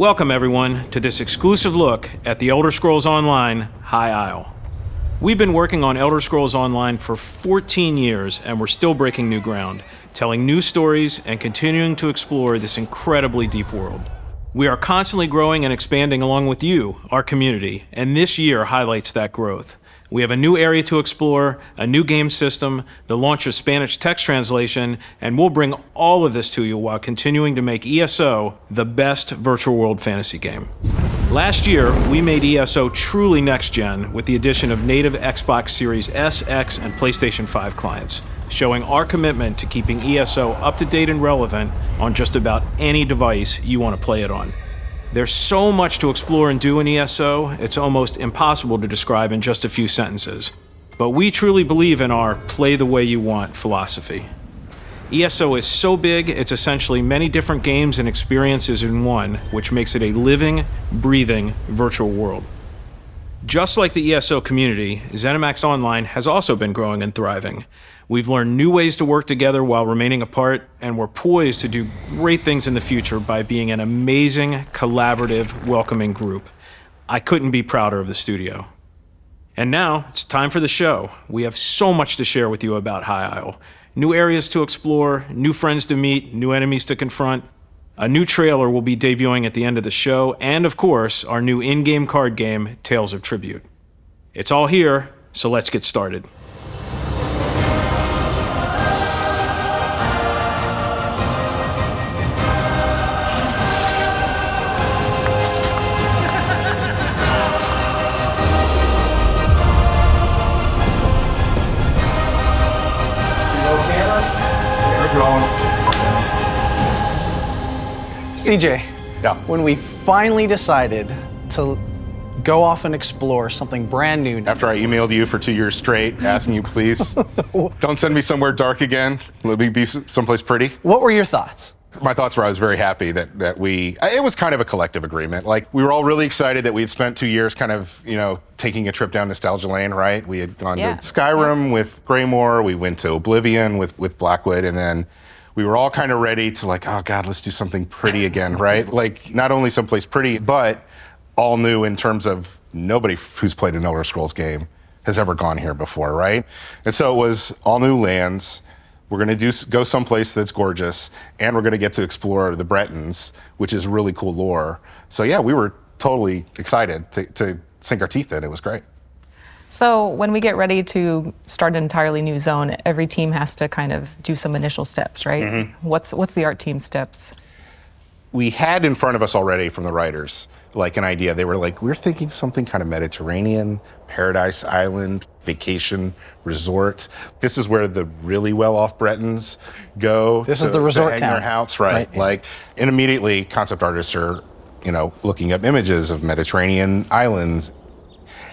Welcome everyone to this exclusive look at the Elder Scrolls Online High Isle. We've been working on Elder Scrolls Online for 14 years and we're still breaking new ground, telling new stories and continuing to explore this incredibly deep world. We are constantly growing and expanding along with you, our community, and this year highlights that growth. We have a new area to explore, a new game system, the launch of Spanish text translation, and we'll bring all of this to you while continuing to make ESO the best virtual world fantasy game. Last year, we made ESO truly next-gen with the addition of native Xbox Series S, X, and PlayStation 5 clients, showing our commitment to keeping ESO up-to-date and relevant on just about any device you want to play it on. There's so much to explore and do in ESO, it's almost impossible to describe in just a few sentences. But we truly believe in our play the way you want philosophy. ESO is so big, it's essentially many different games and experiences in one, which makes it a living, breathing virtual world. Just like the ESO community, ZeniMax Online has also been growing and thriving. We've learned new ways to work together while remaining apart, and we're poised to do great things in the future by being an amazing, collaborative, welcoming group. I couldn't be prouder of the studio. And now, it's time for the show. We have so much to share with you about High Isle. New areas to explore, new friends to meet, new enemies to confront. A new trailer will be debuting at the end of the show, and of course, our new in-game card game, Tales of Tribute. It's all here, so let's get started. CJ, yeah. When we finally decided to go off and explore something brand new. After I emailed you for 2 years straight, asking you, please, don't send me somewhere dark again. Let me be someplace pretty. What were your thoughts? My thoughts were I was very happy that it was kind of a collective agreement. Like, we were all really excited that we had spent 2 years kind of, taking a trip down nostalgia lane, right? We had gone to Skyrim with Greymoor, we went to Oblivion with Blackwood, and then we were all kind of ready to oh God, let's do something pretty again, right? Like, not only someplace pretty, but all new in terms of nobody who's played an Elder Scrolls game has ever gone here before, right? And so it was all new lands. We're gonna go someplace that's gorgeous, and we're gonna get to explore the Bretons, which is really cool lore. So yeah, we were totally excited to sink our teeth in. It was great. So when we get ready to start an entirely new zone, every team has to kind of do some initial steps, right? Mm-hmm. What's the art team's steps? We had in front of us already from the writers, an idea. They were we're thinking something kind of Mediterranean, Paradise Island, vacation, resort. This is where the really well-off Bretons go. This is the resort to hang town. Their house, right? And immediately concept artists are, looking up images of Mediterranean islands.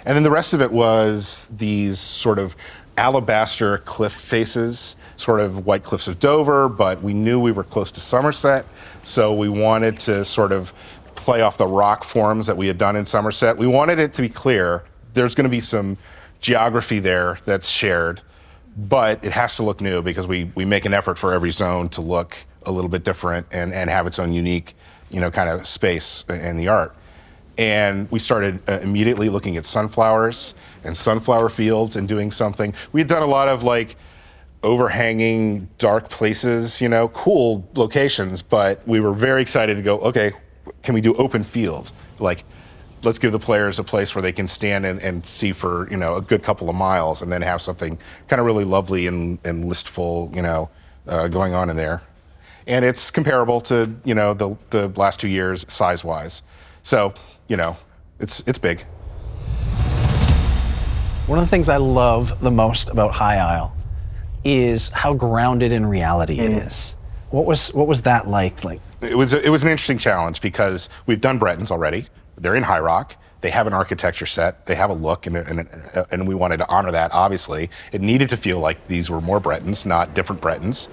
And then the rest of it was these sort of alabaster cliff faces, sort of White Cliffs of Dover, but we knew we were close to Somerset, so we wanted to sort of play off the rock forms that we had done in Somerset. We wanted it to be clear there's going to be some geography there that's shared, but it has to look new because we make an effort for every zone to look a little bit different and have its own unique, kind of space in the art. And we started immediately looking at sunflowers and sunflower fields and doing something. We had done a lot of overhanging dark places, cool locations, but we were very excited to go, okay, can we do open fields? Let's give the players a place where they can stand and see for, a good couple of miles and then have something kind of really lovely and listful, going on in there. And it's comparable to, the last 2 years size-wise. So, it's big. One of the things I love the most about High Isle is how grounded in reality it is. What was that like? It was an interesting challenge because we've done Bretons already. They're in High Rock. They have an architecture set. They have a look, and we wanted to honor that. Obviously, it needed to feel like these were more Bretons, not different Bretons.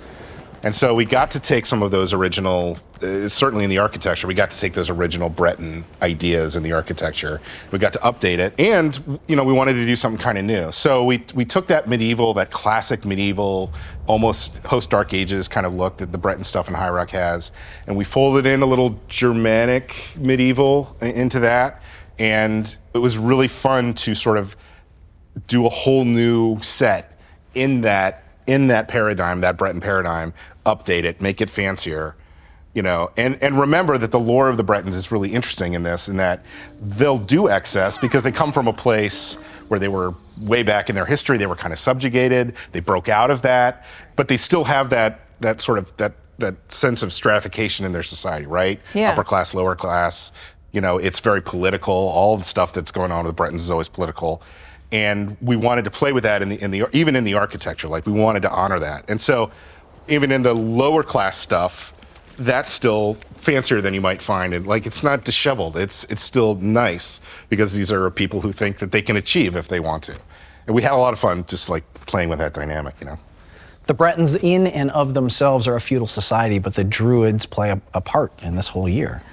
And so we got to take some of those original, certainly in the architecture, we got to take those original Breton ideas in the architecture. We got to update it, and we wanted to do something kind of new. So we took that classic medieval, almost post-Dark Ages kind of look that the Breton stuff in High Rock has, and we folded in a little Germanic medieval into that, and it was really fun to sort of do a whole new set in that paradigm, that Breton paradigm, update it, make it fancier, and remember that the lore of the Bretons is really interesting in this, in that they'll do excess because they come from a place where they were way back in their history, they were kind of subjugated, they broke out of that, but they still have that sense of stratification in their society, right? Yeah. Upper class, lower class, it's very political. All the stuff that's going on with the Bretons is always political. And we wanted to play with that even in the architecture, like we wanted to honor that. And so even in the lower class stuff, that's still fancier than you might find. And like, it's not disheveled. It's still nice because these are people who think that they can achieve if they want to. And we had a lot of fun just like playing with that dynamic, The Bretons in and of themselves are a feudal society, but the Druids play a part in this whole year.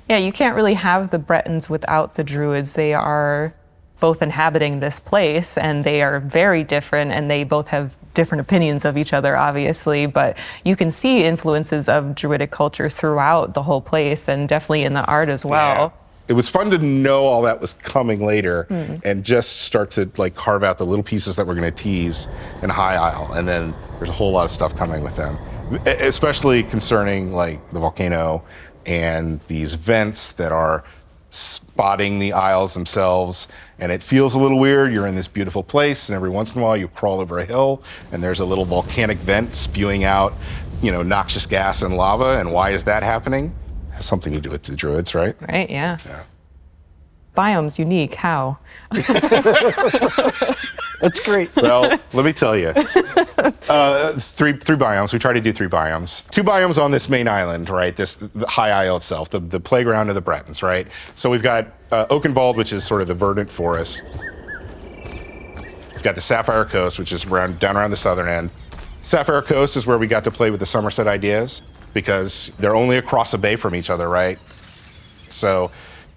Yeah, you can't really have the Bretons without the Druids. They are both inhabiting this place, and they are very different, and they both have different opinions of each other, obviously, but you can see influences of Druidic culture throughout the whole place, and definitely in the art as well. Yeah. It was fun to know all that was coming later and just start to like carve out the little pieces that we're going to tease in High Isle, and then there's a whole lot of stuff coming with them, especially concerning like the volcano and these vents that are spotting the isles themselves, and it feels a little weird. You're in this beautiful place, and every once in a while you crawl over a hill and there's a little volcanic vent spewing out noxious gas and lava. And why is that happening? It has something to do with the Druids, right? Right, yeah. Biome's unique. How? That's great. Well, let me tell you. Three biomes. We try to do 3 biomes. 2 biomes on this main island, right? The High Isle itself, the playground of the Bretons, right? So we've got Oakenwald, which is sort of the verdant forest. We've got the Sapphire Coast, which is down around the southern end. Sapphire Coast is where we got to play with the Somerset ideas because they're only across a bay from each other, right? So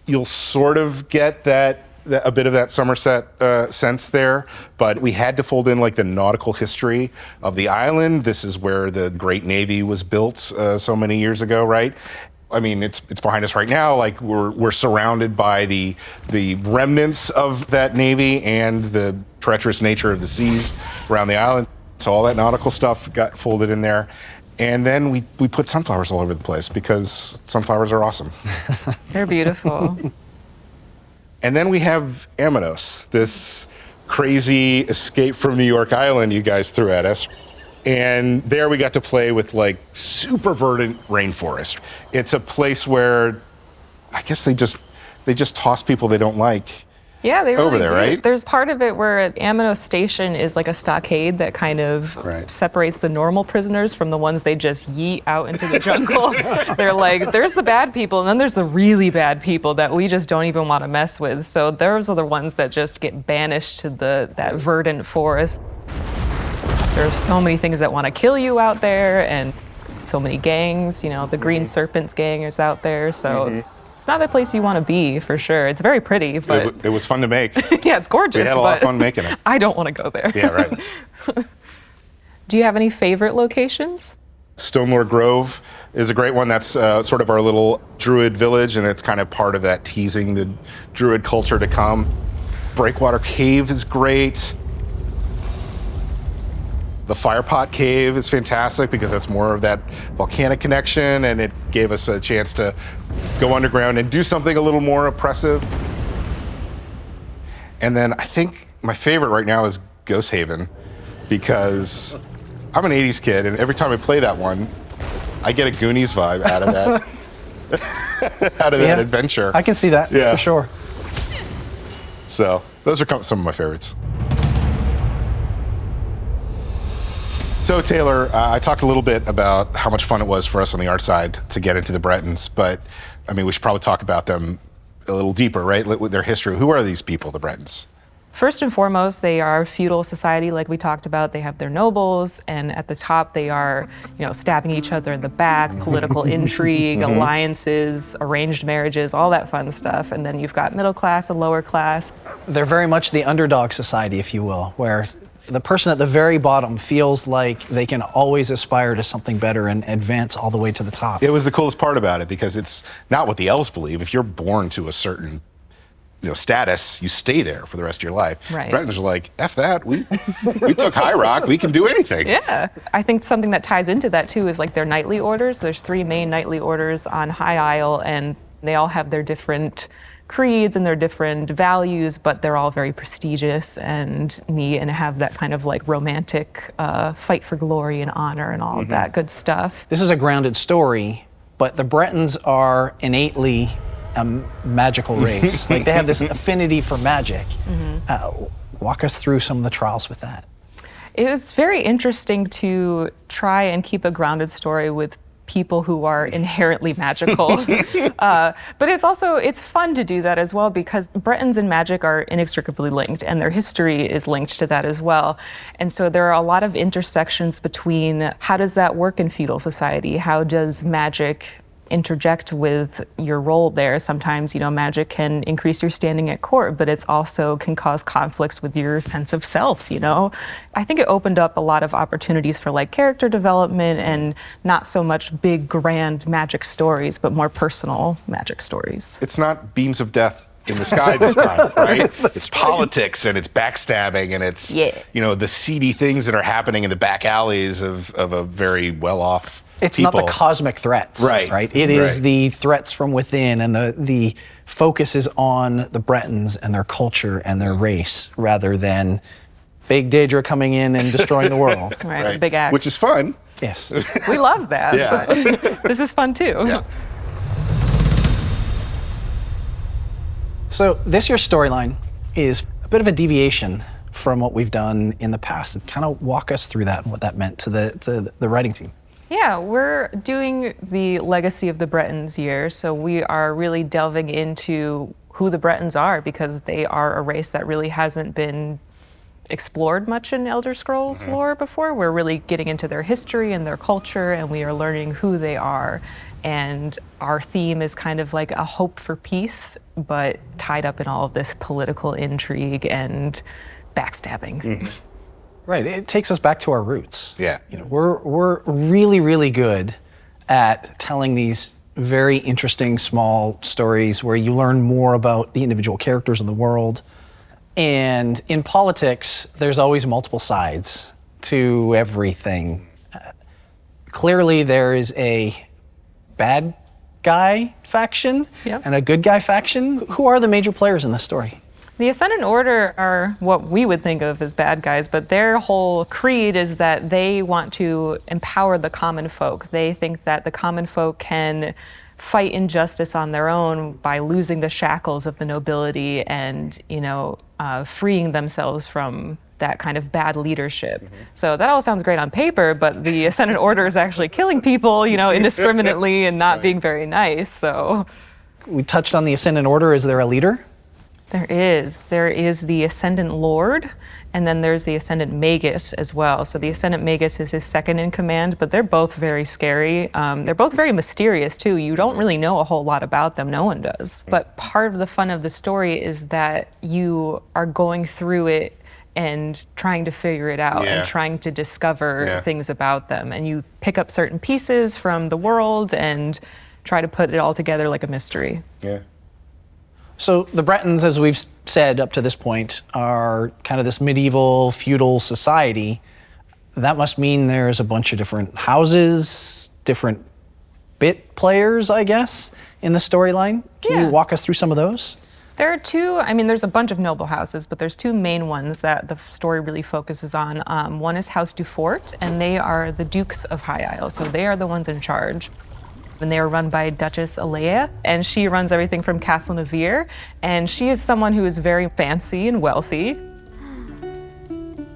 you'll sort of get a bit of that Somerset sense there, but we had to fold in like the nautical history of the island. This is where the Great Navy was built so many years ago, right? I mean, it's behind us right now. Like we're surrounded by the remnants of that navy and the treacherous nature of the seas around the island. So all that nautical stuff got folded in there. And then we put sunflowers all over the place because sunflowers are awesome. They're beautiful. And then we have Amanos, this crazy escape from New York Island you guys threw at us. And there we got to play with like super verdant rainforest. It's a place where I guess they just toss people they don't like. Yeah, they really over there, do. right? There's part of it where Amanos Station is like a stockade that kind of separates the normal prisoners from the ones they just yeet out into the jungle. They're like, there's the bad people, and then there's the really bad people that we just don't even want to mess with. So those are the ones that just get banished to that verdant forest. There's so many things that want to kill you out there, and so many gangs. The Green Serpents gang is out there, so. It's not a place you want to be, for sure. It's very pretty, but... It was fun to make. Yeah, it's gorgeous, We had a lot of fun making it. I don't want to go there. Yeah, right. Do you have any favorite locations? Stonelore Grove is a great one. That's sort of our little Druid village, and it's kind of part of that teasing the Druid culture to come. Breakwater Cave is great. The Firepot Cave is fantastic because that's more of that volcanic connection, and it gave us a chance to go underground and do something a little more oppressive. And then I think my favorite right now is Ghost Haven because I'm an 80s kid, and every time I play that one, I get a Goonies vibe out of that, that adventure. I can see that, for sure. So those are some of my favorites. So Taylor, I talked a little bit about how much fun it was for us on the art side to get into the Bretons, but I mean, we should probably talk about them a little deeper, right? With their history. Who are these people, the Bretons? First and foremost, they are feudal society, like we talked about. They have their nobles, and at the top, they are, stabbing each other in the back, political intrigue, alliances, arranged marriages, all that fun stuff. And then you've got middle class and lower class. They're very much the underdog society, if you will, where the person at the very bottom feels like they can always aspire to something better and advance all the way to the top. It was the coolest part about it, because it's not what the elves believe. If you're born to a certain status, you stay there for the rest of your life. Right. Bretons are like, F that, we took High Rock, we can do anything. Yeah. I think something that ties into that too is like their knightly orders. There's 3 main knightly orders on High Isle, and they all have their different creeds and their different values, but they're all very prestigious and neat and have that kind of like romantic fight for glory and honor and all of that good stuff. This is a grounded story, but the Bretons are innately a magical race. Like, they have this affinity for magic. Walk us through some of the trials with that. It was very interesting to try and keep a grounded story with people who are inherently magical. But it's fun to do that as well, because Bretons and magic are inextricably linked, and their history is linked to that as well. And so there are a lot of intersections between how does that work in feudal society? How does magic interject with your role there? Sometimes, magic can increase your standing at court, but it's also can cause conflicts with your sense of self, I think it opened up a lot of opportunities for like character development and not so much big, grand magic stories, but more personal magic stories. It's not beams of death in the sky this time, right? It's politics, and it's backstabbing, and it's, the seedy things that are happening in the back alleys of a very well-off It's people. not the cosmic threats, right? It is the threats from within, and the focus is on the Bretons and their culture and their race, rather than big Daedra coming in and destroying the world. Right, big axe. Which is fun. Yes. We love that, Yeah. but this is fun too. Yeah. So this year's storyline is a bit of a deviation from what we've done in the past. Kind of walk us through that and what that meant to the writing team. Yeah, we're doing the Legacy of the Bretons year, so we are really delving into who the Bretons are, because they are a race that really hasn't been explored much in Elder Scrolls lore before. We're really getting into their history and their culture, and we are learning who they are. And our theme is kind of like a hope for peace, but tied up in all of this political intrigue and backstabbing. Right, it takes us back to our roots. Yeah. We're really, really good at telling these very interesting small stories where you learn more about the individual characters in the world. And in politics, there's always multiple sides to everything. Clearly, there is a bad guy faction and a good guy faction. Who are the major players in this story? The Ascendant Order are what we would think of as bad guys, but their whole creed is that they want to empower the common folk. They think that the common folk can fight injustice on their own by losing the shackles of the nobility and, freeing themselves from that kind of bad leadership. So that all sounds great on paper, but the Ascendant Order is actually killing people, indiscriminately and not being very nice. So we touched on the Ascendant Order. Is there a leader? There is the Ascendant Lord, and then there's the Ascendant Magus as well. So the Ascendant Magus is his second in command, but they're both very scary. They're both very mysterious too. You don't really know a whole lot about them. No one does. But part of the fun of the story is that you are going through it and trying to figure it out and trying to discover things about them. And you pick up certain pieces from the world and try to put it all together like a mystery. Yeah. So the Bretons, as we've said up to this point, are kind of this medieval feudal society. That must mean there's a bunch of different houses, different bit players, I guess, in the storyline. Can you walk us through some of those? There are two, there's a bunch of noble houses, but there's two main ones that the story really focuses on. One is House Dufort, and they are the Dukes of High Isle, so they are the ones in charge. And they are run by Duchess Alea, and she runs everything from Castle Navir, and she is someone who is very fancy and wealthy.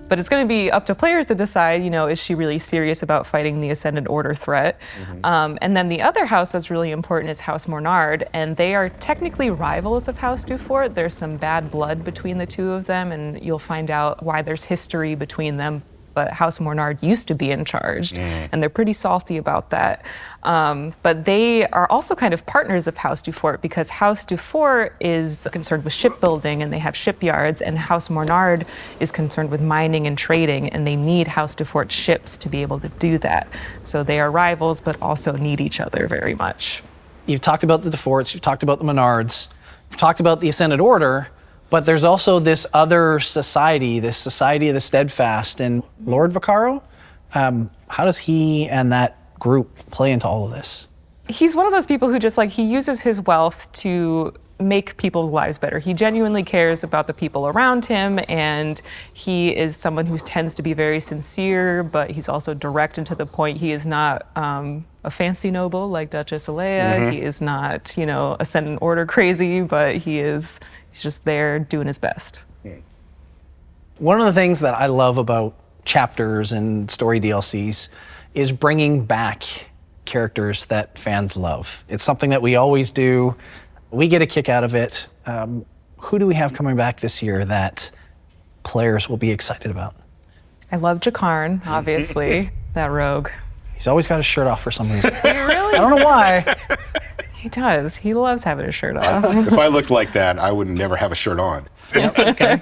But it's going to be up to players to decide, is she really serious about fighting the Ascendant Order threat? And then the other house that's really important is House Mornard, and they are technically rivals of House Dufort. There's some bad blood between the two of them, and you'll find out why there's history between them. But House Mornard used to be in charge, and they're pretty salty about that. But they are also kind of partners of House Dufort, because House Dufort is concerned with shipbuilding, and they have shipyards, and House Mornard is concerned with mining and trading, and they need House Dufort ships to be able to do that. So they are rivals, but also need each other very much. You've talked about the Duforts, you've talked about the Mornards, you've talked about the Ascendant Order, but there's also this other society, this Society of the Steadfast. And Lord Vaccaro, how does he and that group play into all of this? He's one of those people who just he uses his wealth to make people's lives better. He genuinely cares about the people around him, and he is someone who tends to be very sincere, but he's also direct and to the point. He is not a fancy noble like Duchess Alea. He is not, Ascendant Order crazy, but he's just there doing his best. One of the things that I love about chapters and story DLCs is bringing back characters that fans love. It's something that we always do. We get a kick out of it. Who do we have coming back this year that players will be excited about? I love Jakarn, obviously, that rogue. He's always got his shirt off for some reason. Really? I don't know why. He does. He loves having his shirt off. If I looked like that, I would never have a shirt on. Okay.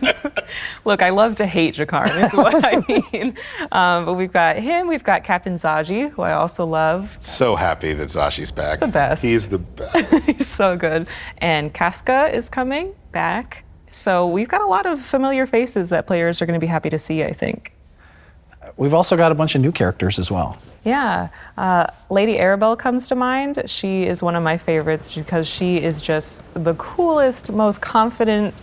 Look, I love to hate Jakarn, is what I mean. But we've got him. We've got Captain Zaji, who I also love. So happy that Zashi's back. He's the best. He's the best. He's so good. And Casca is coming back. So we've got a lot of familiar faces that players are going to be happy to see, I think. We've also got a bunch of new characters as well. Yeah. Lady Arabelle comes to mind. She is one of my favorites because she is just the coolest, most confident,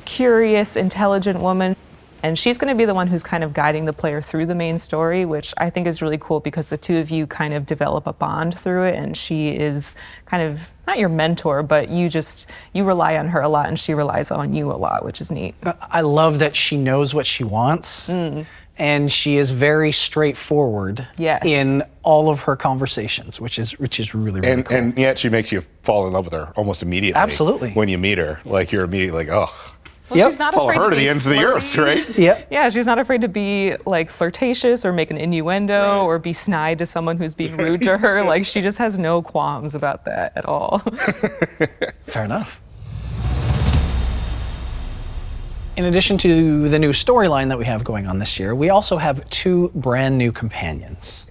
curious, intelligent woman. And she's going to be the one who's kind of guiding the player through the main story, which I think is really cool because the two of you kind of develop a bond through it. And she is kind of not your mentor, but you rely on her a lot and she relies on you a lot, which is neat. I love that she knows what she wants. And she is very straightforward in all of her conversations, which is really cool. And yet she makes you fall in love with her almost immediately. Absolutely. When you meet her, you're immediately ugh. Well, she's not Follow afraid her to be the ends of the earth, right? Yep. Yeah, she's not afraid to be flirtatious or make an innuendo or be snide to someone who's being rude to her. She just has no qualms about that at all. Fair enough. In addition to the new storyline that we have going on this year, we also have 2 brand new companions.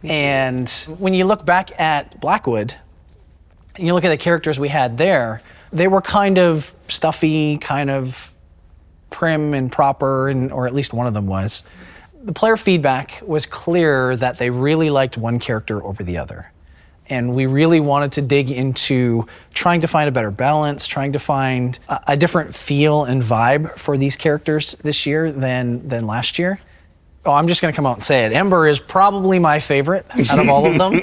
And when you look back at Blackwood, and you look at the characters we had there, they were kind of stuffy, kind of prim and proper, or at least one of them was. The player feedback was clear that they really liked one character over the other. And we really wanted to dig into trying to find a better balance, trying to find a different feel and vibe for these characters this year than last year. Oh, I'm just going to come out and say it. Ember is probably my favorite out of all of them.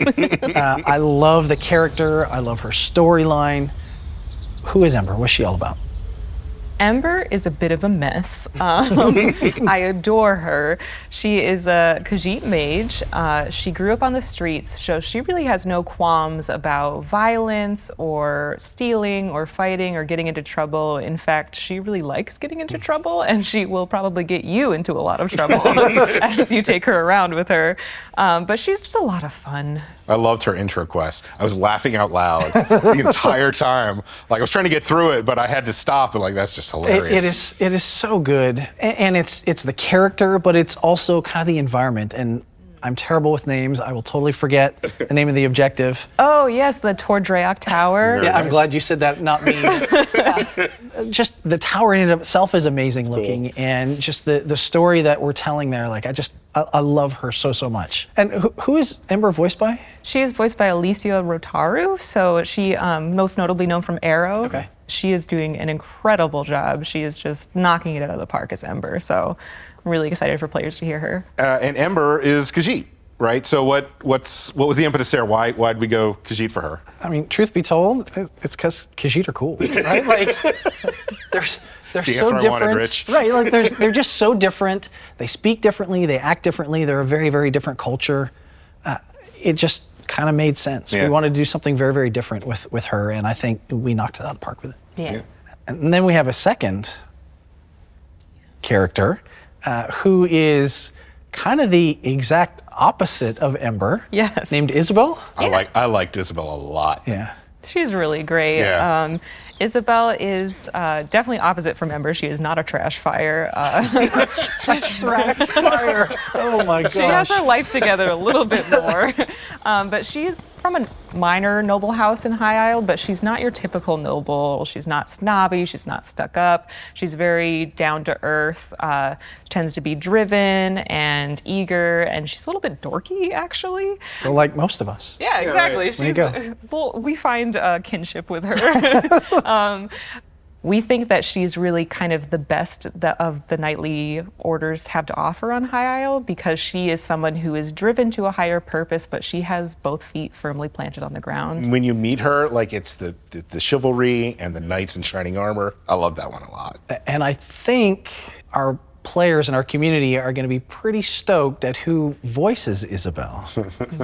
I love the character. I love her storyline. Who is Ember? What's she all about? Ember is a bit of a mess. I adore her. She is a Khajiit mage. She grew up on the streets, so she really has no qualms about violence or stealing or fighting or getting into trouble. In fact, she really likes getting into trouble, and she will probably get you into a lot of trouble as you take her around with her. But she's just a lot of fun. I loved her intro quest. I was laughing out loud the entire time. I was trying to get through it, but I had to stop and that's just hilarious. It is so good. And it's the character, but it's also kind of the environment. And I'm terrible with names. I will totally forget the name of the objective. Oh, yes, the Tordreac Tower. Yeah, I'm glad you said that, not me. Just the tower in and of itself is amazing looking. And just the story that we're telling there, I love her so much. And who is Ember voiced by? She is voiced by Alicia Rotaru, so she most notably known from Arrow. Okay. She is doing an incredible job. She is just knocking it out of the park as Ember, so I'm really excited for players to hear her. And Ember is Khajiit. right? So what was the impetus there? Why'd we go Khajiit for her? I mean, truth be told, it's because Khajiit are cool, right? Like, they're The so answer I different, wanted, Rich. right? Like, they're just so different. They speak differently. They act differently. They're a very, very different culture. It just kind of made sense. Yeah. We wanted to do something very, very different with her, and I think we knocked it out of the park with it. Yeah. And then we have a second character who is kind of the exact opposite of Ember. Yes. Named Isabel. I liked Isabel a lot. Yeah. She's really great. Yeah. Isabel is definitely opposite from Ember. She is not a trash fire. Fire. Oh my gosh. She has her life together a little bit more. But she's from a minor noble house in High Isle, but she's not your typical noble. She's not snobby. She's not stuck up. She's very down to earth, tends to be driven and eager, and she's a little bit dorky, actually. So like most of us. Yeah, exactly. right. There you go. Well, we find kinship with her. We think that she's really kind of the best of the knightly orders have to offer on High Isle, because she is someone who is driven to a higher purpose, but she has both feet firmly planted on the ground. When you meet her, like it's the chivalry and the knights in shining armor. I love that one a lot. And I think our players in our community are going to be pretty stoked at who voices Isabel.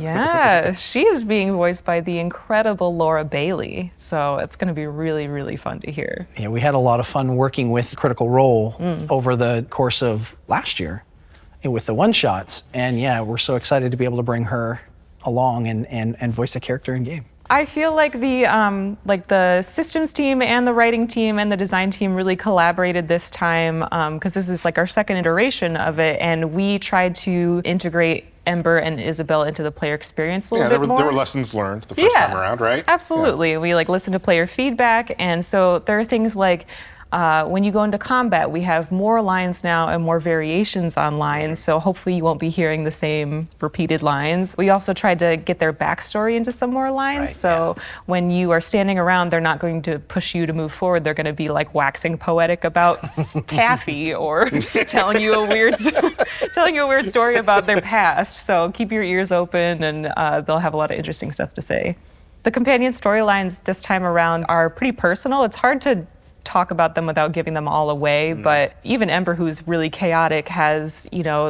Yeah, she is being voiced by the incredible Laura Bailey, so it's going to be really, really fun to hear. Yeah, we had a lot of fun working with Critical Role over the course of last year with the one-shots, and yeah, we're so excited to be able to bring her along and voice a character in game. I feel like the systems team and the writing team and the design team really collaborated this time, because this is like our second iteration of it, and we tried to integrate Ember and Isabel into the player experience a little bit more. There were lessons learned the first time around, right? Absolutely. Yeah. We listened to player feedback, and so there are things like when you go into combat, we have more lines now and more variations on lines, so hopefully you won't be hearing the same repeated lines. We also tried to get their backstory into some more lines, Right, so when you are standing around, they're not going to push you to move forward. They're going to be like waxing poetic about taffy or telling you a weird story about their past. So keep your ears open, and they'll have a lot of interesting stuff to say. The companion storylines this time around are pretty personal. It's hard to talk about them without giving them all away, but even Ember, who's really chaotic, has,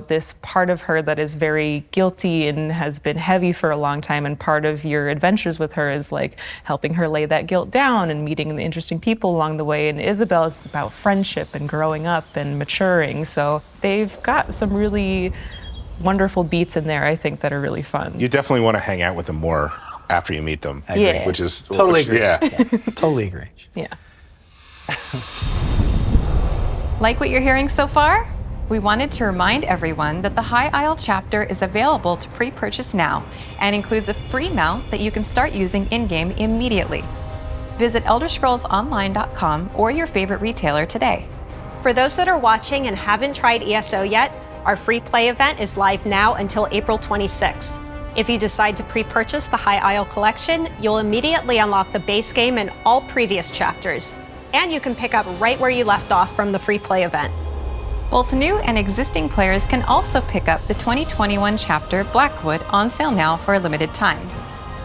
this part of her that is very guilty and has been heavy for a long time, and part of your adventures with her is like helping her lay that guilt down and meeting the interesting people along the way. And Isabel is about friendship and growing up and maturing, so they've got some really wonderful beats in there, I think, that are really fun. You definitely want to hang out with them more after you meet them. Yeah. Which is Totally agree. Yeah. Totally agree. Yeah. Like what you're hearing so far? We wanted to remind everyone that the High Isle chapter is available to pre-purchase now and includes a free mount that you can start using in-game immediately. Visit ElderScrollsOnline.com or your favorite retailer today. For those that are watching and haven't tried ESO yet, our free play event is live now until April 26th. If you decide to pre-purchase the High Isle collection, you'll immediately unlock the base game and all previous chapters. And you can pick up right where you left off from the free play event. Both new and existing players can also pick up the 2021 chapter Blackwood on sale now for a limited time.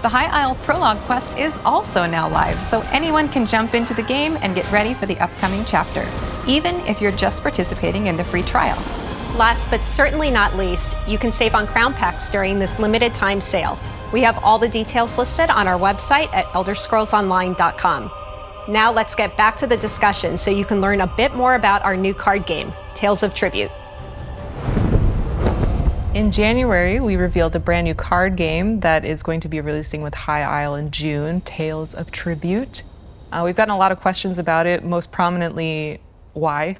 The High Isle Prologue quest is also now live, so anyone can jump into the game and get ready for the upcoming chapter, even if you're just participating in the free trial. Last but certainly not least, you can save on crown packs during this limited time sale. We have all the details listed on our website at ElderScrollsOnline.com. Now let's get back to the discussion so you can learn a bit more about our new card game, Tales of Tribute. In January, we revealed a brand new card game that is going to be releasing with High Isle in June, Tales of Tribute. We've gotten a lot of questions about it, most prominently, why?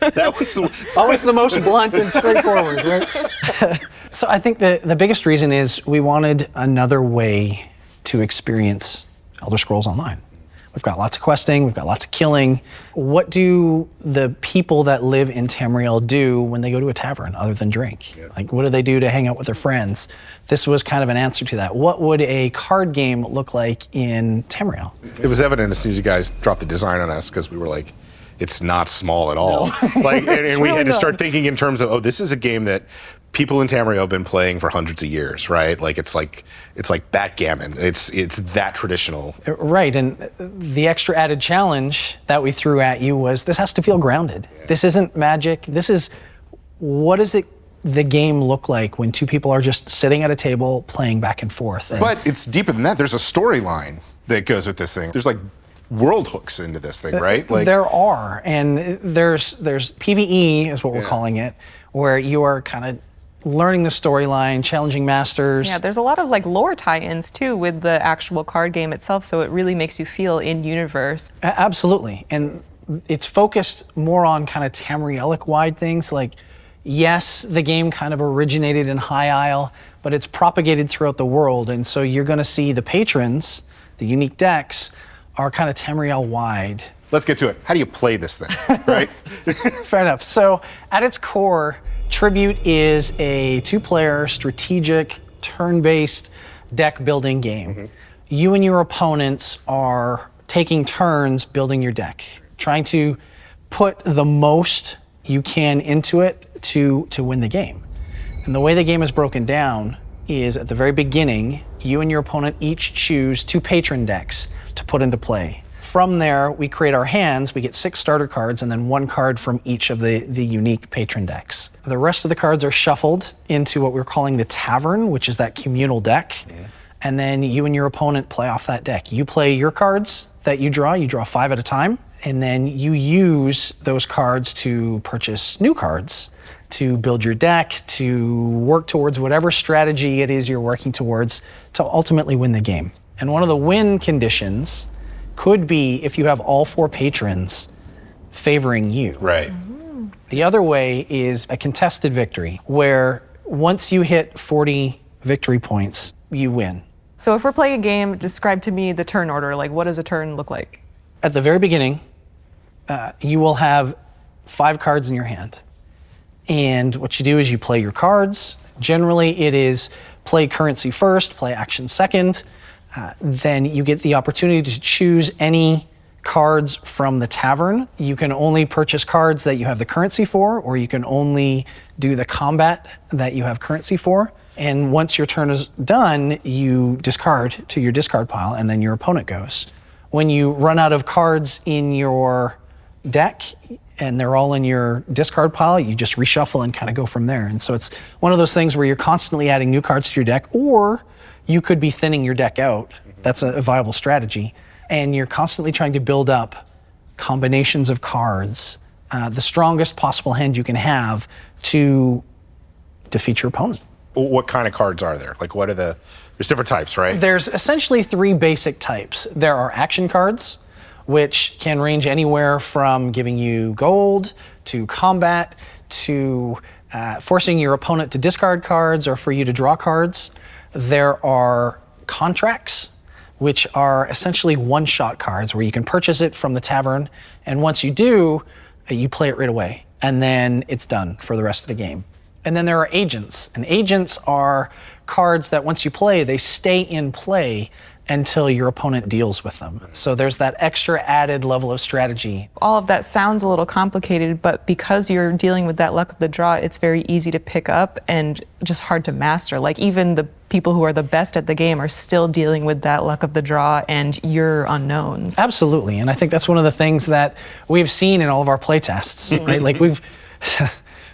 That was Always the most blunt and straightforward, right? So I think the biggest reason is we wanted another way to experience Elder Scrolls Online. We've got lots of questing, we've got lots of killing. What do the people that live in Tamriel do when they go to a tavern other than drink? Yeah. Like, what do they do to hang out with their friends? This was kind of an answer to that. What would a card game look like in Tamriel? It was evident as soon as you guys dropped the design on us, because we were like, it's not small at all. No. And we really had to not. start thinking in terms of, this is a game that people in Tamriel have been playing for hundreds of years, right? Like it's like backgammon. It's that traditional. Right, and the extra added challenge that we threw at you was this has to feel grounded. Yeah. This isn't magic. This is, what does the game look like when two people are just sitting at a table playing back and forth? But it's deeper than that. There's a storyline that goes with this thing. There's like world hooks into this thing, right? Like, there are, and there's PvE is what we're calling it, where you are kind of learning the storyline, challenging masters. Yeah, there's a lot of like lore tie-ins too with the actual card game itself, so it really makes you feel in universe. Absolutely, and it's focused more on kind of Tamrielic-wide things. Like, yes, the game kind of originated in High Isle, but it's propagated throughout the world, and so you're going to see the patrons, the unique decks, are kind of Tamriel-wide. Let's get to it. How do you play this thing, right? Fair enough. So at its core, Tribute is a two-player, strategic, turn-based deck building game. Mm-hmm. You and your opponents are taking turns building your deck, trying to put the most you can into it to win the game. And the way the game is broken down is at the very beginning, you and your opponent each choose 2 patron decks to put into play. From there, we create our hands, we get 6 starter cards, and then 1 card from each of the unique patron decks. The rest of the cards are shuffled into what we're calling the Tavern, which is that communal deck. Yeah. And then you and your opponent play off that deck. You play your cards that you draw 5 at a time, and then you use those cards to purchase new cards, to build your deck, to work towards whatever strategy it is you're working towards to ultimately win the game. And one of the win conditions could be if you have all 4 patrons favoring you. Right. Mm-hmm. The other way is a contested victory, where once you hit 40 victory points, you win. So if we're playing a game, describe to me the turn order. Like, what does a turn look like? At the very beginning, you will have 5 cards in your hand. And what you do is you play your cards. Generally, it is play currency first, play action second. Then you get the opportunity to choose any cards from the Tavern. You can only purchase cards that you have the currency for, or you can only do the combat that you have currency for. And once your turn is done, you discard to your discard pile, and then your opponent goes. When you run out of cards in your deck, and they're all in your discard pile, you just reshuffle and kind of go from there. And so it's one of those things where you're constantly adding new cards to your deck, or you could be thinning your deck out. That's a viable strategy. And you're constantly trying to build up combinations of cards, the strongest possible hand you can have to defeat your opponent. What kind of cards are there? Like, what are there's different types, right? There's essentially 3 basic types. There are action cards, which can range anywhere from giving you gold to combat to forcing your opponent to discard cards or for you to draw cards. There are contracts, which are essentially one-shot cards where you can purchase it from the Tavern, and once you do, you play it right away, and then it's done for the rest of the game. And then there are agents, and agents are cards that once you play, they stay in play until your opponent deals with them. So there's that extra added level of strategy. All of that sounds a little complicated, but because you're dealing with that luck of the draw, it's very easy to pick up and just hard to master. Like, even the people who are the best at the game are still dealing with that luck of the draw and your unknowns. Absolutely, and I think that's one of the things that we've seen in all of our play tests, right? Like, we've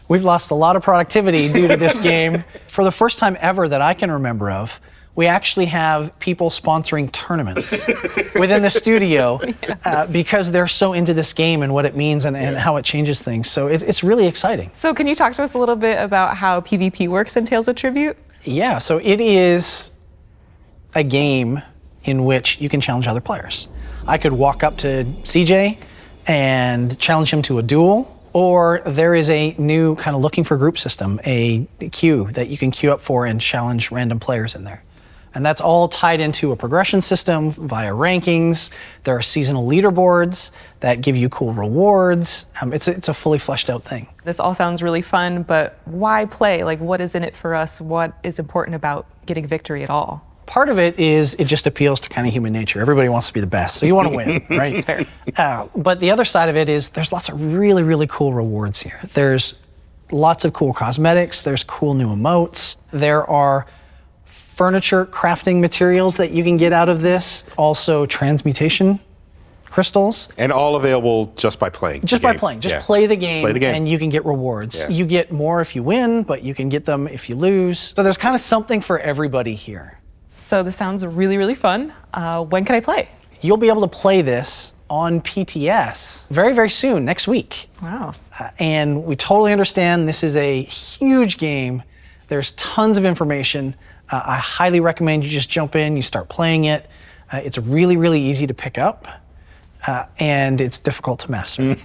lost a lot of productivity due to this game. For the first time ever that I can remember of, we actually have people sponsoring tournaments within the studio because they're so into this game and what it means and how it changes things. So it's really exciting. So can you talk to us a little bit about how PvP works in Tales of Tribute? Yeah, so it is a game in which you can challenge other players. I could walk up to CJ and challenge him to a duel, or there is a new kind of looking for group system, a queue that you can queue up for and challenge random players in there. And that's all tied into a progression system via rankings. There are seasonal leaderboards that give you cool rewards. It's a fully fleshed out thing. This all sounds really fun, but why play? Like, what is in it for us? What is important about getting victory at all? Part of it is it just appeals to kind of human nature. Everybody wants to be the best, so you want to win, right? It's fair. But the other side of it is there's lots of really, really cool rewards here. There's lots of cool cosmetics. There's cool new emotes. There are furniture crafting materials that you can get out of this. Also transmutation crystals. And all available just by playing. Just by playing. Just play the game, and you can get rewards. Yeah. You get more if you win, but you can get them if you lose. So there's kind of something for everybody here. So this sounds really, really fun. When can I play? You'll be able to play this on PTS very, very soon, next week. Wow. And we totally understand this is a huge game. There's tons of information. I highly recommend you just jump in, you start playing it. It's really, really easy to pick up, and it's difficult to master.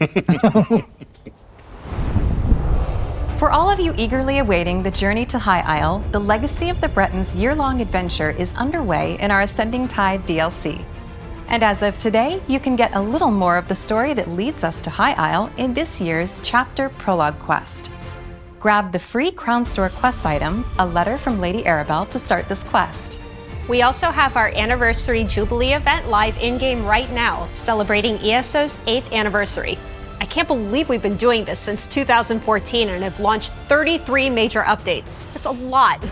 For all of you eagerly awaiting the journey to High Isle, the Legacy of the Bretons year-long adventure is underway in our Ascending Tide DLC. And as of today, you can get a little more of the story that leads us to High Isle in this year's Chapter Prologue quest. Grab the free Crown Store quest item, a letter from Lady Arabelle, to start this quest. We also have our Anniversary Jubilee event live in-game right now, celebrating ESO's 8th anniversary. I can't believe we've been doing this since 2014 and have launched 33 major updates. It's a lot.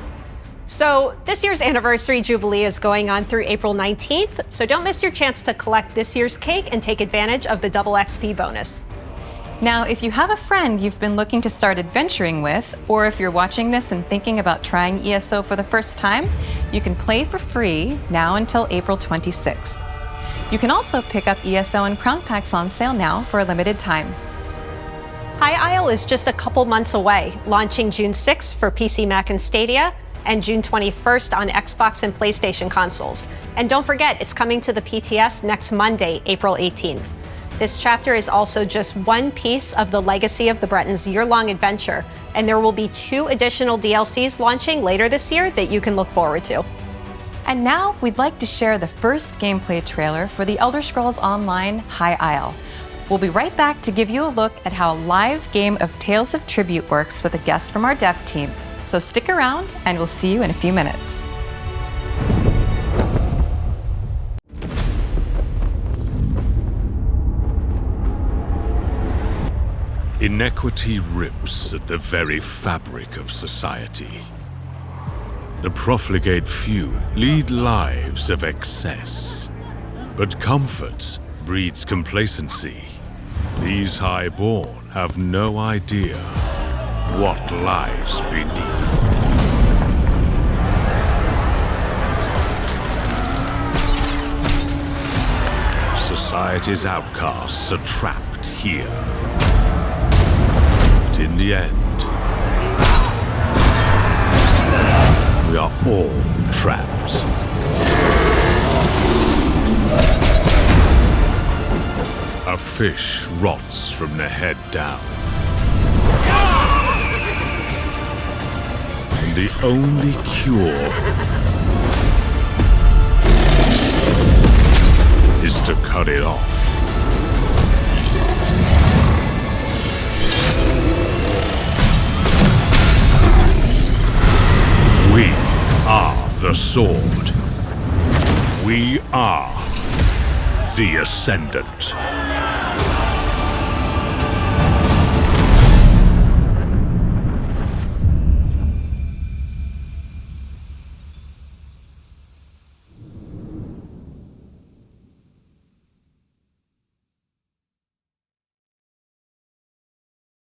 So this year's Anniversary Jubilee is going on through April 19th, so don't miss your chance to collect this year's cake and take advantage of the double XP bonus. Now, if you have a friend you've been looking to start adventuring with, or if you're watching this and thinking about trying ESO for the first time, you can play for free now until April 26th. You can also pick up ESO and Crown Packs on sale now for a limited time. High Isle is just a couple months away, launching June 6th for PC, Mac, and Stadia, and June 21st on Xbox and PlayStation consoles. And don't forget, it's coming to the PTS next Monday, April 18th. This chapter is also just one piece of the Legacy of the Bretons year-long adventure, and there will be 2 additional DLCs launching later this year that you can look forward to. And now we'd like to share the first gameplay trailer for the Elder Scrolls Online High Isle. We'll be right back to give you a look at how a live game of Tales of Tribute works with a guest from our dev team. So stick around, and we'll see you in a few minutes. Inequity rips at the very fabric of society. The profligate few lead lives of excess, but comfort breeds complacency. These highborn have no idea what lies beneath. Society's outcasts are trapped here. But in the end, we are all trapped. A fish rots from the head down. And the only cure is to cut it off. We are the sword. We are the Ascendant.